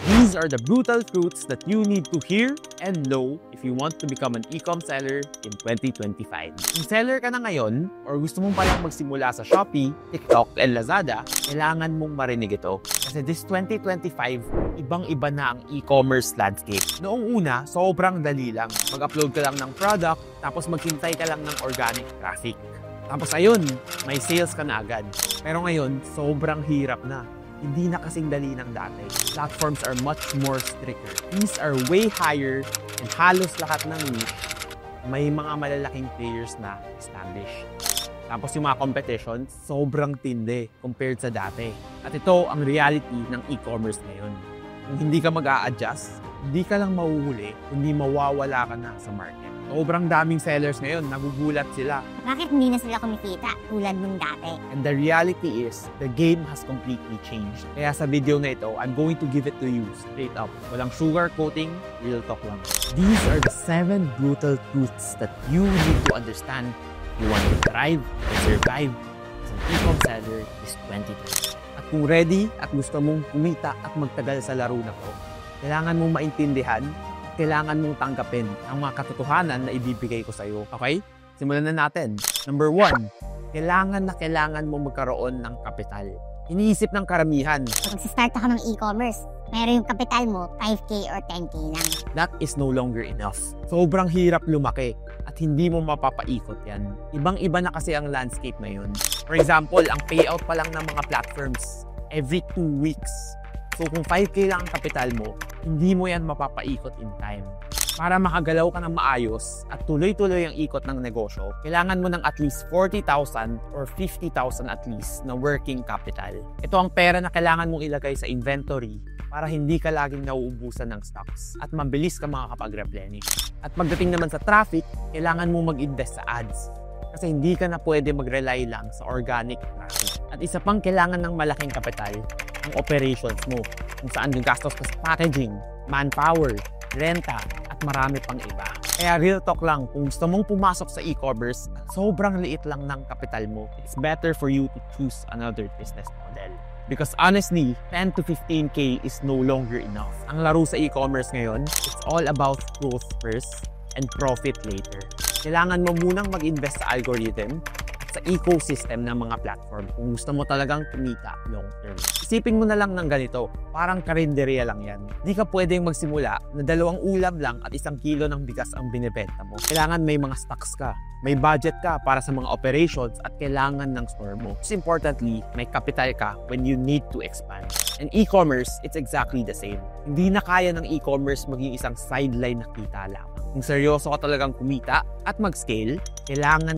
These are the brutal truths that you need to hear and know if you want to become an e-com seller in 2025. Kung seller ka na ngayon or gusto mong palang magsimula sa Shopee, TikTok, and Lazada, kailangan mong marinig ito. Kasi this 2025, ibang-iba na ang e-commerce landscape. Noong una, sobrang dali lang. Mag-upload ka lang ng product, tapos maghintay ka lang ng organic traffic. Tapos ayun, may sales ka na agad. Pero ngayon, sobrang hirap na. Hindi na kasing dali ng dati. Platforms are much more stricter. Fees are way higher and halos lahat ng niche may mga malalaking players na established. Tapos yung mga competition, sobrang tindi compared sa dati. At ito ang reality ng e-commerce ngayon. Kung hindi ka mag-a-adjust, hindi ka lang mahuhuli, kundi mawawala ka na sa market. Sobrang daming sellers ngayon, nagugulat sila. Bakit hindi na sila kumikita tulad nung dati? And the reality is, the game has completely changed. Kaya sa video na ito, I'm going to give it to you straight up. Walang sugarcoating, real talk lang. These are the 7 brutal truths that you need to understand if you want to thrive and survive as an e-com seller this 2020. At kung ready at gusto mong kumita at magtagal sa laro na to, kailangan mong maintindihan, kailangan mong tanggapin ang mga katotohanan na ibibigay ko sa iyo. Okay? Simulan na natin. Number 1, kailangan mo magkaroon ng kapital. Iniisip ng karamihan, Pag start ako ng e-commerce, meron yung kapital mo, 5K or 10K lang. that is no longer enough. Sobrang hirap lumaki at hindi mo mapapaikot yan. Ibang-iba na kasi ang landscape ngayon. For example, ang payout pa lang ng mga platforms every 2 weeks. So kung 5K lang ang kapital mo, hindi mo yan mapapaikot in time. Para makagalaw ka ng maayos at tuloy-tuloy ang ikot ng negosyo, kailangan mo ng at least 40,000 or 50,000 at least na working capital. Ito ang pera na kailangan mong ilagay sa inventory para hindi ka laging nauubusan ng stocks at mabilis ka makakapag-replenish. At pagdating naman sa traffic, kailangan mong mag-invest sa ads kasi hindi ka na pwede mag-rely lang sa organic traffic. At isa pang kailangan ng malaking kapital, ang operations mo, kung saan gagastos ka sa packaging, manpower, renta, at marami pang iba. Kaya real talk lang, kung gusto mong pumasok sa e-commerce, sobrang liit lang ng kapital mo, it's better for you to choose another business model. Because honestly, 10 to 15K is no longer enough. Ang laro sa e-commerce ngayon, it's all about growth first and profit later. Kailangan mo munang mag-invest sa algorithm sa ecosystem ng mga platform kung gusto mo talagang kumita long term. Isipin mo na lang ng ganito, parang karinderya lang yan. Di ka pwedeng magsimula na 2 ulam lang at 1 kilo ng bigas ang binibenta mo. Kailangan may mga stocks ka, may budget ka para sa mga operations at kailangan ng store mo. Most importantly, may capital ka when you need to expand. And e-commerce, it's exactly the same. Hindi na kaya ng e-commerce maging isang sideline na kita lamang. Kung seryoso ka talagang kumita at mag-scale, kailangan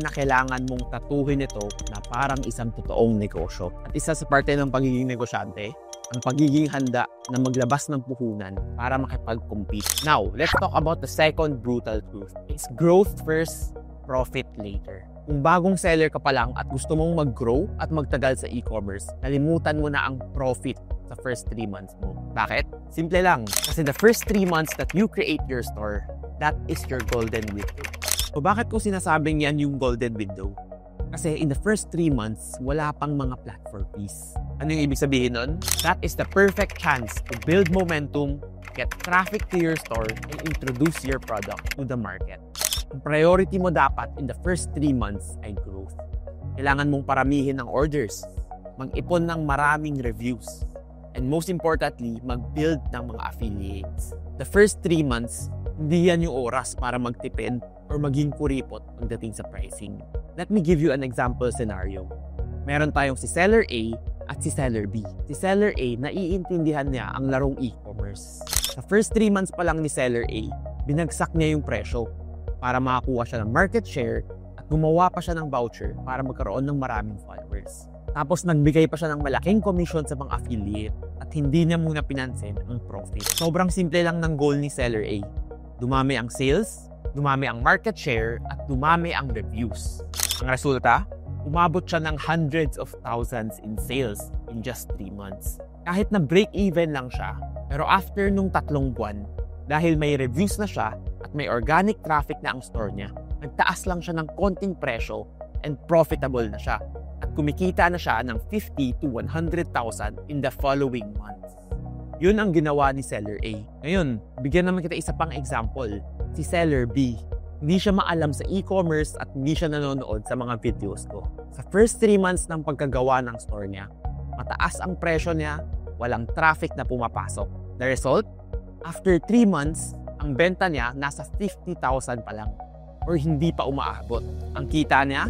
mong tatuhin ito na parang isang totoong negosyo. At isa sa parte ng pagiging negosyante, ang pagiging handa na maglabas ng puhunan para makipag-compete. Now, let's talk about the second brutal truth. It's growth first, profit later. Kung bagong seller ka pa lang at gusto mong mag-grow at magtagal sa e-commerce, nalimutan mo na ang profit sa first 3 months mo. Bakit? Simple lang. Kasi the first 3 months that you create your store, that is your golden window. O bakit ko sinasabing yan yung golden window? Kasi in the first 3 months, wala pang mga platform fees. Ano yung ibig sabihin nun? That is the perfect chance to build momentum, get traffic to your store, and introduce your product to the market. Ang priority mo dapat in the first 3 months ay growth. Kailangan mong paramihin ng orders, mag-ipon ng maraming reviews, and most importantly, mag-build ng mga affiliates. The first 3 months, hindi yan yung oras para magtipid or maging kuripot pagdating sa pricing. Let me give you an example scenario. Meron tayong si Seller A at si Seller B. Si Seller A, naiintindihan niya ang larong e-commerce. Sa first 3 months pa lang ni Seller A, binagsak niya yung presyo para makakuha siya ng market share at gumawa pa siya ng voucher para magkaroon ng maraming followers. Tapos nagbigay pa siya ng malaking commission sa mga affiliate at hindi niya muna pinansin ang profit. Sobrang simple lang ng goal ni Seller A. Dumami ang sales, dumami ang market share, at dumami ang reviews. Ang resulta, umabot siya ng hundreds of thousands in sales in just 3 months. Kahit na break-even lang siya, pero after nung 3 buwan, dahil may reviews na siya at may organic traffic na ang store niya, nagtaas lang siya ng konting presyo and profitable na siya. At kumikita na siya ng 50 to 100,000 in the following months. Yun ang ginawa ni Seller A. Ngayon, bigyan naman kita isa pang example. Si Seller B. Hindi siya maalam sa e-commerce at hindi siya nanonood sa mga videos ko. Sa first 3 months ng pagkagawa ng store niya, mataas ang presyo niya, walang traffic na pumapasok. The result? After 3 months, ang benta niya nasa 50,000 pa lang or hindi pa umaabot. Ang kita niya,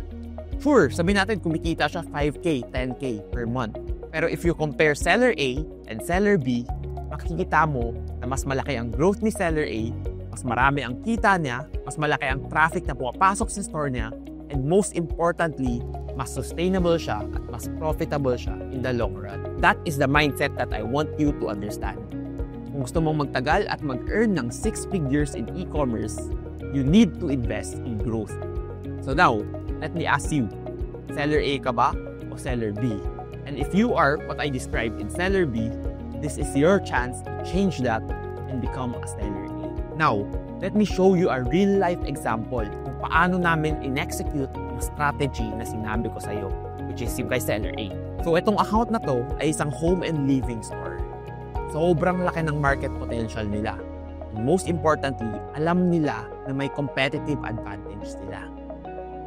sure, sabihin natin kumikita siya 5K, 10K per month. Pero if you compare Seller A and Seller B, makikita mo na mas malaki ang growth ni Seller A, mas marami ang kita niya, mas malaki ang traffic na pumapasok sa store niya, and most importantly, mas sustainable siya at mas profitable siya in the long run. That is the mindset that I want you to understand. Kung gusto mong magtagal at mag-earn ng 6 figures in e-commerce, you need to invest in growth. So now, let me ask you, Seller A ka ba o Seller B? And if you are what I described in Seller B, this is your chance to change that and become a Seller A. Now, let me show you a real-life example kung paano namin in-execute yung strategy na sinabi ko sa'yo, which is yung kay Seller A. So, itong account na to ay isang home and living store. Sobrang laki ng market potential nila. And most importantly, alam nila na may competitive advantage sila.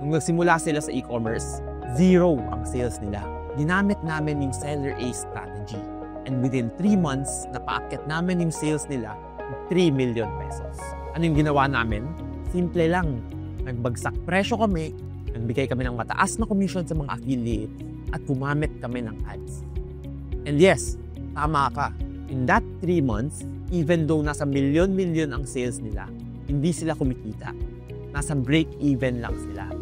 Nung nagsimula sila sa e-commerce, 0 ang sales nila. Ginamit namin yung Seller A strategy. And within 3 months, napaakyat namin yung sales nila ng 3 million pesos. Ano yung ginawa namin? Simple lang. Nagbagsak presyo kami, nagbigay kami ng mataas na commission sa mga affiliate, at gumamit kami ng ads. And yes, tama ka. In that 3 months, even though nasa million-million ang sales nila, hindi sila kumikita. Nasa break-even lang sila.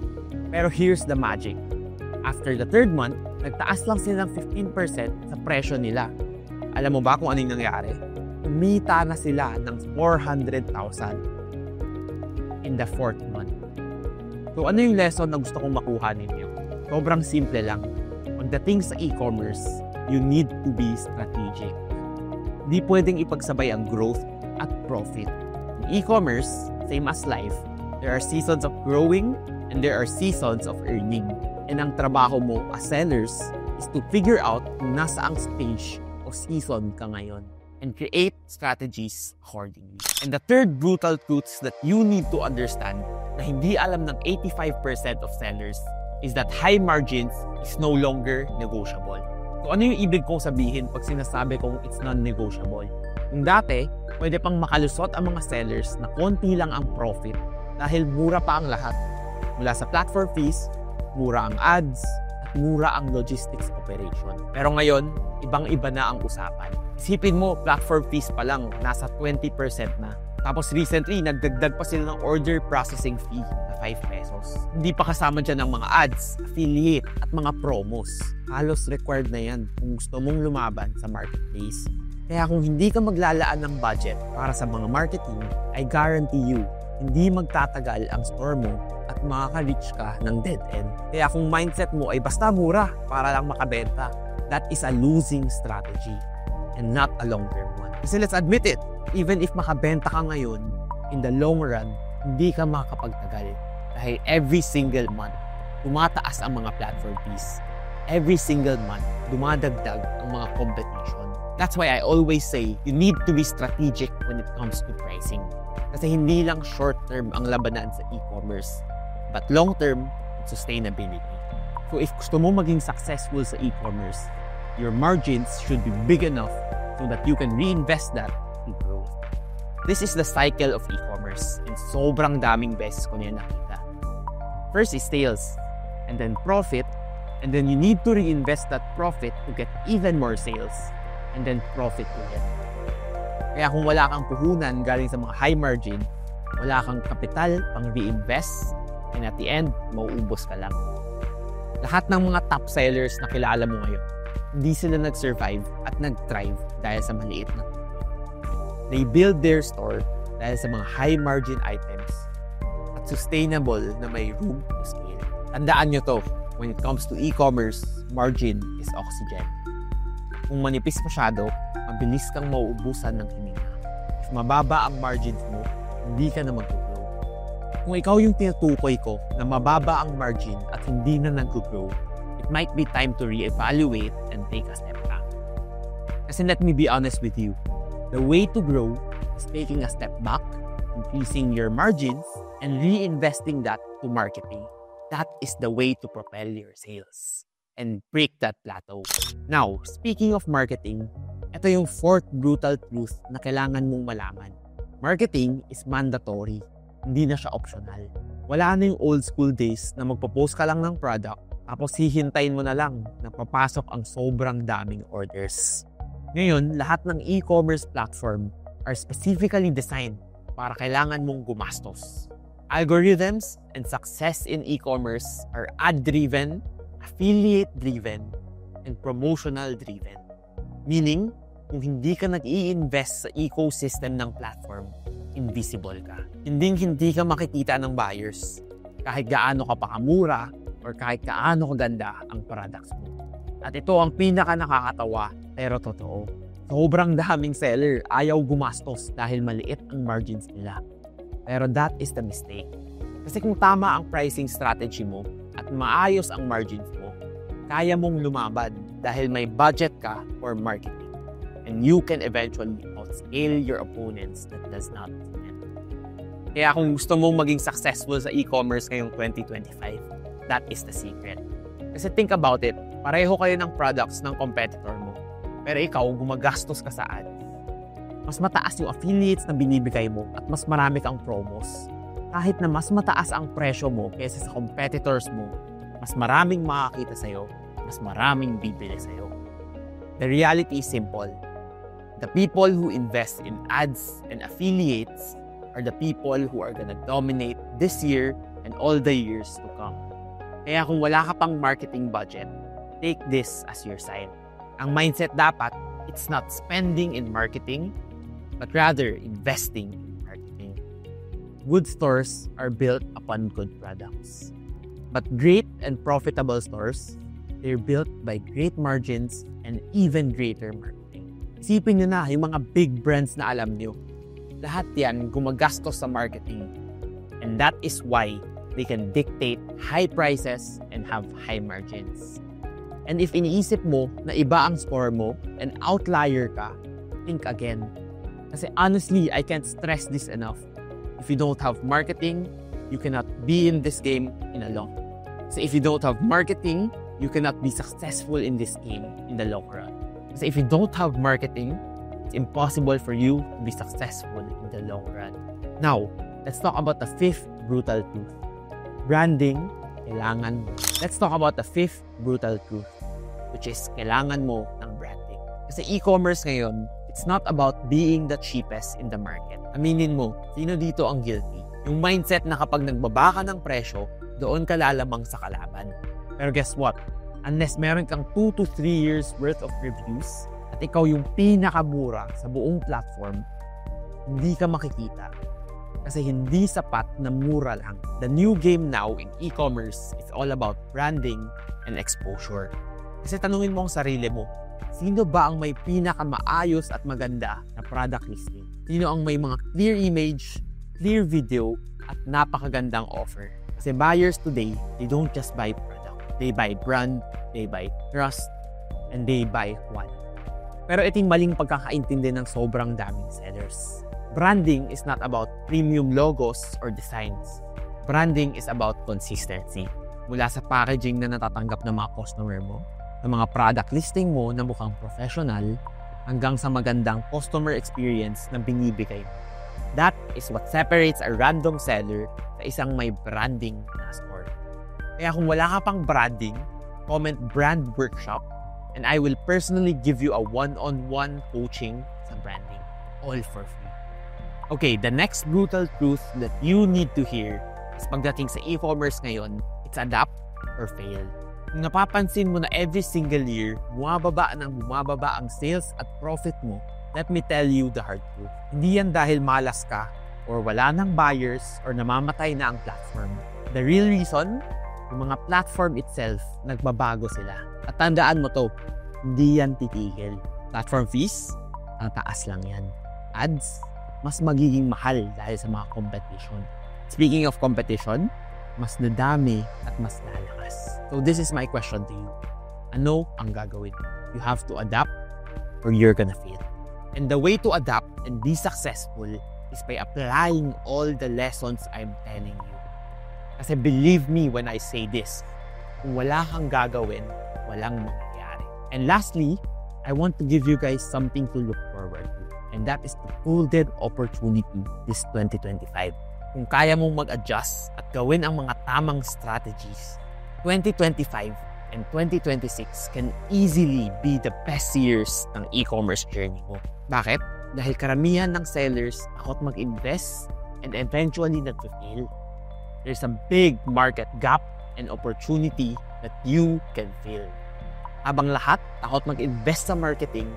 Pero here's the magic. After the 3rd month, nagtaas lang sila ng 15% sa presyo nila. Alam mo ba kung ano yung nangyari? Kumita na sila ng 400,000 in the 4th month. So ano yung lesson na gusto kong makuha ninyo? Sobrang simple lang. Pagdating sa e-commerce, you need to be strategic. Di pwedeng ipagsabay ang growth at profit. In e-commerce, same as life, there are seasons of growing and there are seasons of earning. And ang trabaho mo as sellers is to figure out kung nasaang stage o season ka ngayon and create strategies accordingly. And the third brutal truths that you need to understand na hindi alam ng 85% of sellers is that high margins is no longer negotiable. So ano yung ibig kong sabihin pag sinasabi kong it's non-negotiable? Kung dati, pwede pang makalusot ang mga sellers na konti lang ang profit dahil mura pa ang lahat. Mula sa platform fees, mura ang ads, at mura ang logistics operation. Pero ngayon, ibang-iba na ang usapan. Isipin mo, platform fees pa lang, nasa 20% na. Tapos recently, nagdagdag pa sila ng order processing fee na 5 pesos. Hindi pa kasama dyan ang mga ads, affiliate, at mga promos. Halos required na yan kung gusto mong lumaban sa marketplace. Kaya kung hindi ka maglalaan ng budget para sa mga marketing, I guarantee you, hindi magtatagal ang store mo at makaka-reach ka ng dead end. Kaya kung mindset mo ay basta mura para lang makabenta, that is a losing strategy and not a long-term one. Kasi let's admit it, even if makabenta ka ngayon, in the long run, hindi ka makakapagtagal. Dahil every single month, tumataas ang mga platform fees. Every single month, dumadagdag ang mga competition. That's why I always say, you need to be strategic when it comes to pricing. Kasi hindi lang short-term ang labanan sa e-commerce, but long-term, sustainability. So if gusto mo maging successful sa e-commerce, your margins should be big enough so that you can reinvest that in growth. This is the cycle of e-commerce, and sobrang daming beses ko niya nakita. First is sales, and then profit, and then you need to reinvest that profit to get even more sales, and then profit ulit. Kaya kung wala kang puhunan galing sa mga high margin, wala kang kapital pang reinvest, and at the end, mauubos ka lang. Lahat ng mga top sellers na kilala mo ngayon, hindi sila nag-survive at nag-thrive dahil sa maliit na. They build their store dahil sa mga high margin items at sustainable na may room to scale. Tandaan nyo to, when it comes to e-commerce, margin is oxygen. Kung manipis masyado, mabilis kang mauubusan ng hininga. If mababa ang margins mo, hindi ka na mag-grow. Kung ikaw yung tinutukoy ko na mababa ang margin at hindi na nag-grow, it might be time to reevaluate and take a step back. Kasi let me be honest with you, the way to grow is taking a step back, increasing your margins, and reinvesting that to marketing. That is the way to propel your sales and break that plateau. Now, speaking of marketing, ito yung fourth brutal truth na kailangan mong malaman. Marketing is mandatory, hindi na siya optional. Wala na yung old school days na magpo-post ka lang ng product tapos hihintayin mo na lang na papasok ang sobrang daming orders. Ngayon, lahat ng e-commerce platform are specifically designed para kailangan mong gumastos. Algorithms and success in e-commerce are ad-driven, affiliate-driven, and promotional-driven. Meaning, kung hindi ka nag-i-invest sa ecosystem ng platform, invisible ka. Hindi ka makikita ng buyers kahit gaano ka pa kamura or kahit gaano kaganda ang products mo. At ito ang pinaka nakakatawa pero totoo. Sobrang daming seller ayaw gumastos dahil maliit ang margins nila. Pero that is the mistake. Kasi kung tama ang pricing strategy mo at maayos ang margins mo, kaya mong lumabad dahil may budget ka for marketing. And you can eventually outscale your opponents that does not spend. Kaya kung gusto mong maging successful sa e-commerce ngayong 2025, that is the secret. Kasi think about it, pareho kayo ng products ng competitor mo. Pero ikaw, gumagastos ka sa ads. Mas mataas yung affiliates na binibigay mo at mas marami kang promos. Kahit na mas mataas ang presyo mo kaysa sa competitors mo, mas maraming makakita sa'yo, mas maraming bibili sa'yo. The reality is simple. The people who invest in ads and affiliates are the people who are gonna dominate this year and all the years to come. Kaya kung wala ka pang marketing budget, take this as your sign. Ang mindset dapat, it's not spending in marketing, but rather investing in marketing. Good stores are built upon good products. But great and profitable stores, they're built by great margins and even greater marketing. Isipin nyo na yung mga big brands na alam nyo. Lahat yan gumagastos sa marketing. And that is why they can dictate high prices and have high margins. And if iniisip mo na iba ang score mo and outlier ka, think again. Kasi honestly, I can't stress this enough. If you don't have marketing, you cannot be in this game in the long run. So if you don't have marketing, you cannot be successful in this game in the long run. So if you don't have marketing, it's impossible for you to be successful in the long run. Now, let's talk about the fifth brutal truth. Branding, kailangan mo. Let's talk about the fifth brutal truth, which is kailangan mo ng branding. Kasi e-commerce ngayon, it's not about being the cheapest in the market. Aminin mo, sino dito ang guilty? Yung mindset na kapag nagbaba ka ng presyo, doon ka lalamang sa kalaban. Pero guess what? Unless meron kang 2 to 3 years worth of reviews at ikaw yung pinakamura sa buong platform, hindi ka makikita. Kasi hindi sapat na mura lang. The new game now in e-commerce is all about branding and exposure. Kasi tanungin mo ang sarili mo, sino ba ang may pinakamaayos at maganda na product listing? Sino ang may mga clear image, clear video, at napakagandang offer? Kasi buyers today, they don't just buy product. They buy brand, they buy trust, and they buy quality. Pero iting maling pagkakaintindi ng sobrang daming sellers. Branding is not about premium logos or designs. Branding is about consistency. Mula sa packaging na natatanggap ng mga customer mo, ng mga product listing mo na mukhang professional, hanggang sa magandang customer experience na binibigay mo. That is what separates a random seller sa isang may branding na store. Kaya kung wala ka pang branding, comment brand workshop and I will personally give you a one-on-one coaching sa branding. All for free. Okay, the next brutal truth that you need to hear is pagdating sa e-commerce ngayon, it's adapt or fail. Kung napapansin mo na every single year, bumababa ang sales at profit mo, let me tell you the hard truth. Hindi yan dahil malas ka, or wala nang buyers, or namamatay na ang platform. The real reason, yung mga platform itself, nagbabago sila. At tandaan mo to, hindi yan titigil. Platform fees, ang taas lang yan. Ads, mas magiging mahal dahil sa mga competition. Speaking of competition, mas nadami at mas lalakas. So this is my question to you. Ano ang gagawin? You have to adapt or or you're gonna fail. And the way to adapt and be successful is by applying all the lessons I'm telling you. Kasi believe me when I say this, kung wala kang gagawin, walang mangyayari. And lastly, I want to give you guys something to look forward to. And that is the golden opportunity this 2025. Kung kaya mong mag-adjust at gawin ang mga tamang strategies, 2025 and 2026 can easily be the best years ng e-commerce journey mo. Bakit? Dahil karamihan ng sellers takot mag-invest and eventually nag-fail. There's a big market gap and opportunity that you can fill. Habang lahat takot mag-invest sa marketing,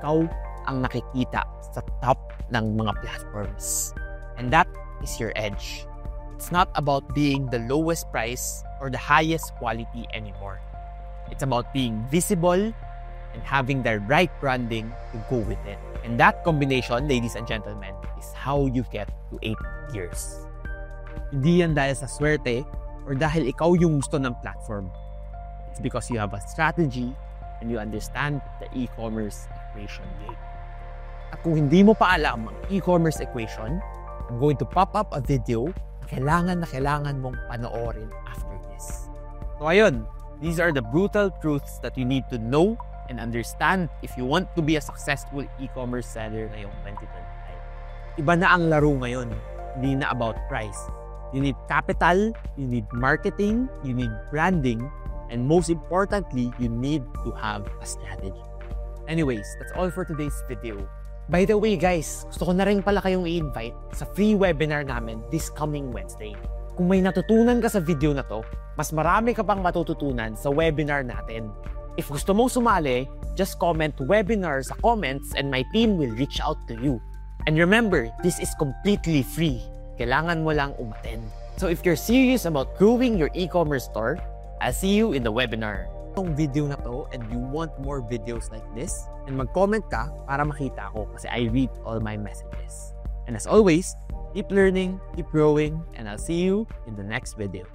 ikaw ang nakikita sa top ng mga platforms. And that is your edge. It's not about being the lowest price or the highest quality anymore. It's about being visible and having the right branding to go with it. And that combination, ladies and gentlemen, is how you get to 8 years. Hindi yan dahil sa swerte or dahil ikaw yung gusto ng platform. It's because you have a strategy and you understand the e-commerce equation game. At kung hindi mo pa alam ang e-commerce equation, I'm going to pop up a video na kailangan mong panoorin after this. So ayun, these are the brutal truths that you need to know and understand if you want to be a successful e-commerce seller ngayong 2025. Iba na ang laro ngayon. Hindi na about price. You need capital, you need marketing, you need branding, and most importantly, you need to have a strategy. Anyways, that's all for today's video. By the way guys, gusto ko na rin pala kayong i-invite sa free webinar namin this coming Wednesday. Kung may natutunan ka sa video na to, mas marami ka pang matututunan sa webinar natin. If gusto mong sumali, just comment webinar sa comments and my team will reach out to you. And remember, this is completely free. Kailangan mo lang umattend. So if you're serious about growing your e-commerce store, I'll see you in the webinar. Itong video na to and you want more videos like this, and mag-comment ka para makita ko kasi I read all my messages. And as always, keep learning, keep growing, and I'll see you in the next video.